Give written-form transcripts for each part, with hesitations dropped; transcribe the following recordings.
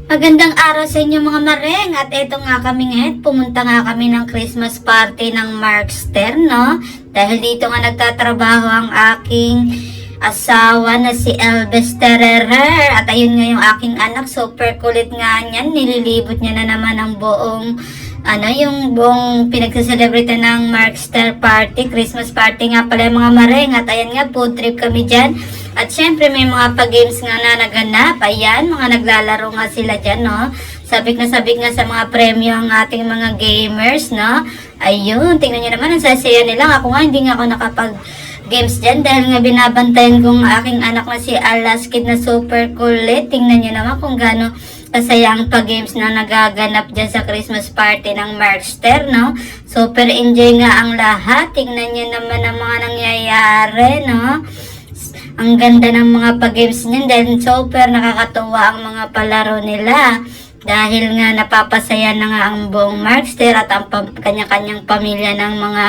Magandang araw sa inyo mga mareng at eto nga kami ngayon, pumunta nga kami ng Christmas party ng Markster, no? Dahil dito nga nagtatrabaho ang aking asawa na si Elvis Tererer at ayun nga yung aking anak, super kulit nga niyan, nililibot niya na naman ang buong yung buong pinagsaselebrate ng Markster party, Christmas party nga pala yung mga mareng at ayan nga, food trip kami dyan. At syempre may mga pa-games nga na naganap. Ayan, mga naglalaro nga sila dyan, no? Sabik nga sa mga premyo ang ating mga gamers, no? Ayun, tingnan nyo naman, ang sasaya nila. Ako nga, hindi nga ako nakapag-games dyan dahil nga binabantayan kong aking anak na si Alaskid na super kulit. Tingnan nyo naman kung gaano kasaya ang pa-games na nagaganap dyan sa Christmas party ng Markster, no? Super enjoy nga ang lahat. Tingnan nyo naman ang mga nangyayari, no? Ang ganda ng mga pa-games niyan dahil super nakakatuwa ang mga palaro nila. Dahil nga napapasaya na nga ang buong Markster at ang kanya-kanyang pamilya ng mga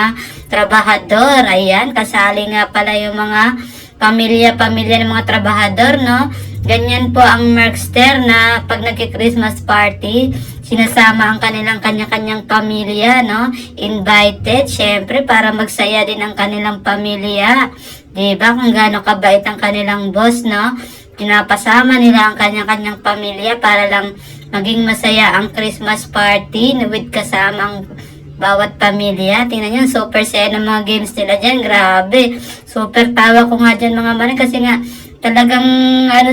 trabahador. Ayan, kasali nga pala yung mga pamilya ng mga trabahador, no? Ganyan po ang Markster na pag nagki-Christmas party, sinasama ang kanilang kanya-kanyang pamilya, no? Invited, syempre, para magsaya din ang kanilang pamilya. Diba? Kung gaano kabait ang kanilang boss, no? Pinapasama nila ang kanya-kanyang pamilya para lang maging masaya ang Christmas party with kasamang bawat pamilya. Tingnan nyo, super saya ng mga games nila dyan. Grabe. Super tawa ko nga dyan mga manin kasi nga talagang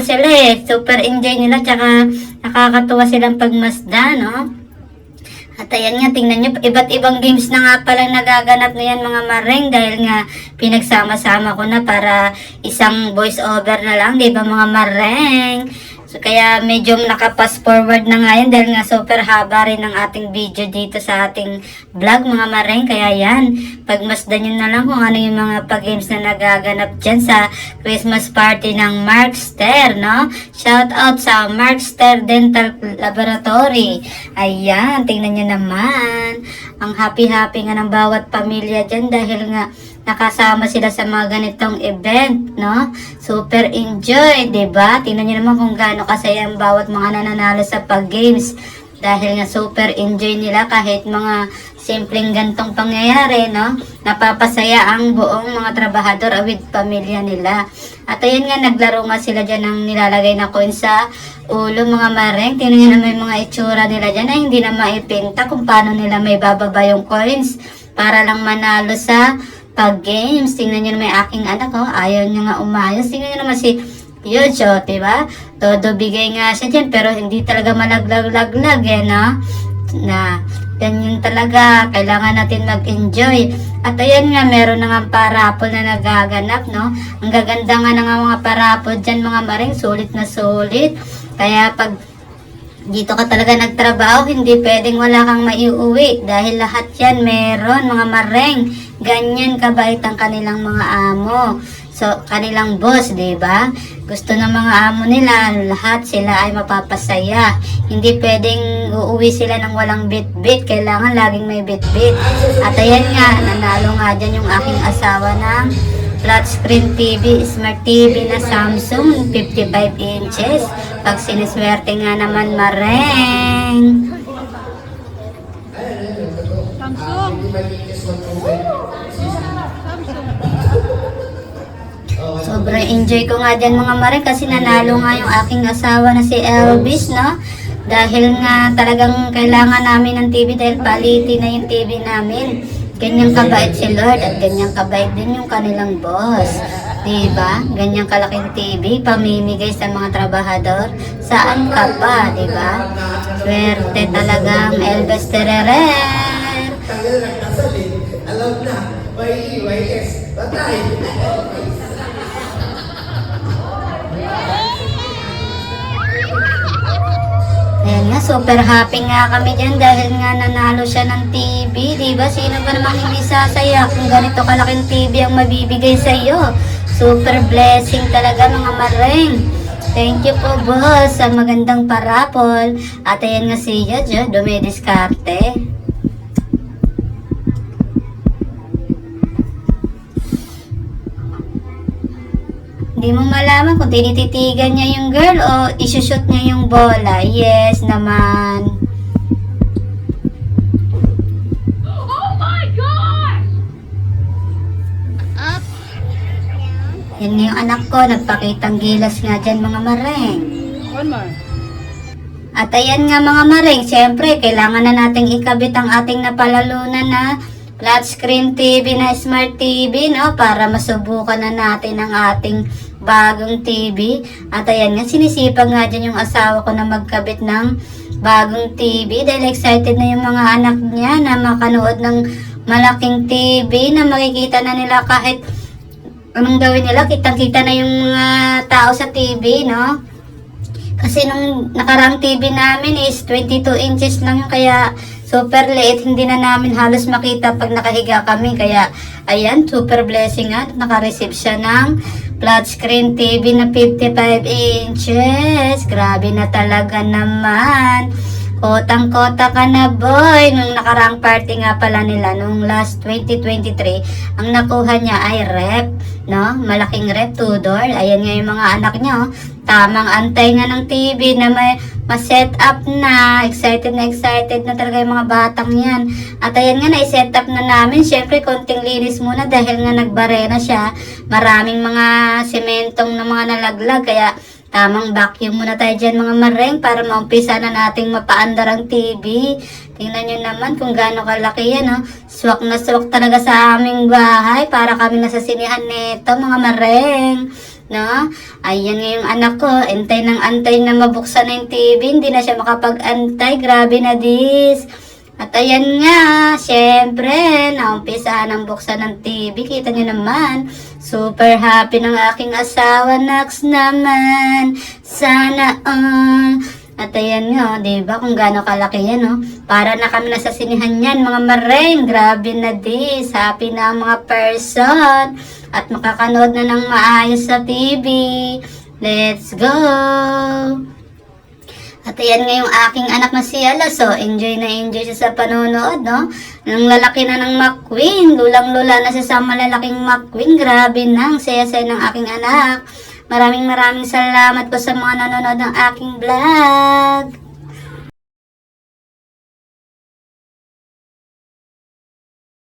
sila super enjoy nila tsaka nakakatuwa silang pagmasda, no? At ayan nga, tingnan nyo, iba't ibang games na nga palang nagaganap ngayon mga mareng dahil nga pinagsama-sama ko na para isang voice over na lang, di ba mga mareng? So kaya medyo nakapass forward na nga yan dahil nga super haba rin ang ating video dito sa ating vlog mga mareng. Kaya yan, pagmasdan nyo na lang kung ano yung mga pag-games na nagaganap dyan sa Christmas party ng Markster, no? Shout out sa Markster Dental Laboratory. Ayan, tingnan nyo naman. Ang happy-happy nga ng bawat pamilya dyan dahil nga nakasama sila sa mga ganitong event, no? Super enjoy, 'di ba? Tingnan niyo naman kung gaano kasaya ang bawat mga nananalo sa pag-games dahil nga super enjoy nila kahit mga simpleng gantong pangyayari, no? Napapasaya ang buong mga trabahador with pamilya nila. At ayun nga, naglaro nga sila dyan ng nilalagay na coin sa ulo mga mareng. Tingnan niyo naman yung mga itsura nila dyan na hindi na maipinta kung paano nila may bababa yung coins para lang manalo sa pag-games. Tingnan nyo naman yung aking anak, oh. Ayaw nyo nga umayos. Tingnan nyo naman si Yojo, diba? Todo bigay nga siya dyan, pero hindi talaga malaglag-laglag, no? Na, ganyan talaga. Kailangan natin mag-enjoy. At ayan nga, meron na nga parapol na nagaganap, no? Ang gaganda nga ng mga parapol dyan, mga maring. Sulit na sulit. Kaya pag dito ka talaga nagtrabaho, hindi pwedeng wala kang maiuwi dahil lahat yan meron mga mareng. Ganyan kabait ang kanilang mga amo. So, kanilang boss, diba? Gusto ng mga amo nila, lahat sila ay mapapasaya. Hindi pwedeng uuwi sila ng walang bit-bit. Kailangan laging may bit-bit. At ayan nga, nanalo nga dyan yung aking asawa ng flat screen TV, Smart TV na Samsung 55 inches. Pag siniswerte nga naman mareng. Samsung. Sobrang enjoy ko nga dyan mga mareng kasi nanalo nga yung aking asawa na si Elvis, no? Dahil nga talagang kailangan namin ng TV dahil palitin na yung TV namin. Ganyang kabait si Lord at ganyang kabait din yung kanilang boss. Diba? Ganyang kalaking TV, pamimigay sa mga trabahador. Saan ka pa, diba? Swerte talagang Elvis Tererer. Alam na, YEYS, patay. Ayan nga, super happy nga kami dyan dahil nga nanalo siya ng TV, diba? Sino ba namang hindi sasaya kung ganito kalaking TV ang mabibigay sa iyo? Super blessing talaga mga mareng. Thank you po boss sa magandang parapol. At ayan nga si Jojo, dumidiskarte. Hindi mo malaman kung tinititigan niya yung girl o isushoot niya yung bola. Yes naman. Yan nga yung anak ko, nagpakitang gilas nga dyan mga mareng. One more. At ayan nga mga mareng, syempre kailangan na nating ikabit ang ating napalalunan na flat screen TV na Smart TV, no? Para masubukan na natin ang ating bagong TV. At ayan nga, sinisipag nga dyan yung asawa ko na magkabit ng bagong TV dahil excited na yung mga anak niya na makanood ng malaking TV na makikita na nila kahit anong gawin nila, kitang-kita na yung mga tao sa TV, no? Kasi nung nakaraang TV namin is 22 inches lang yun, kaya super liit, hindi na namin halos makita pag nakahiga kami. Kaya, ayan, super blessing at nakareceive siya ng flat screen TV na 55 inches. Grabe na talaga naman. Kotang-kota ka na, boy. Nung nakaraang party nga pala nila, nung last 2023, ang nakuha niya ay rep, no? Malaking rep, 2-door. Ayan nga yung mga anak niya, oh. Tamang antay nga ng TV na may ma-set up na. Excited na talaga yung mga batang yan. At ayan nga, na-set up na namin. Syempre, konting linis muna dahil nga nagbarena siya. Maraming mga sementong na mga nalaglag. Kaya, tamang vacuum muna tayo dyan mga mareng para maumpisa na nating mapaandar ang TV. Tingnan nyo naman kung gaano kalaki yan. Oh. Swak na swak talaga sa aming bahay para kami nasa sinihan nito mga mareng. No? Ayan nga yung anak ko. Antay na mabuksan na yung TV. Hindi na siya makapag-antay. Grabe na this. At ayan nga, syempre, naumpisahan ang buksan ng TV. Kita nyo naman, super happy ng aking asawa, Nax naman. Sana all. At ayan nga, diba, kung gaano kalaki yan, no? Para na kami nasa sinihan yan, mga mareng. Grabe na this. Happy na ang mga person. At makakanood na ng maayos sa TV. Let's go! At ayan nga yung aking anak na si Ala. So, enjoy na enjoy siya sa panonood, no? Nung lalaki na ng McQueen. Lulang-lula na siya sa malalaking McQueen. Grabe na. Ang saya-saya ng aking anak. Maraming salamat po sa mga nanonood ng aking vlog.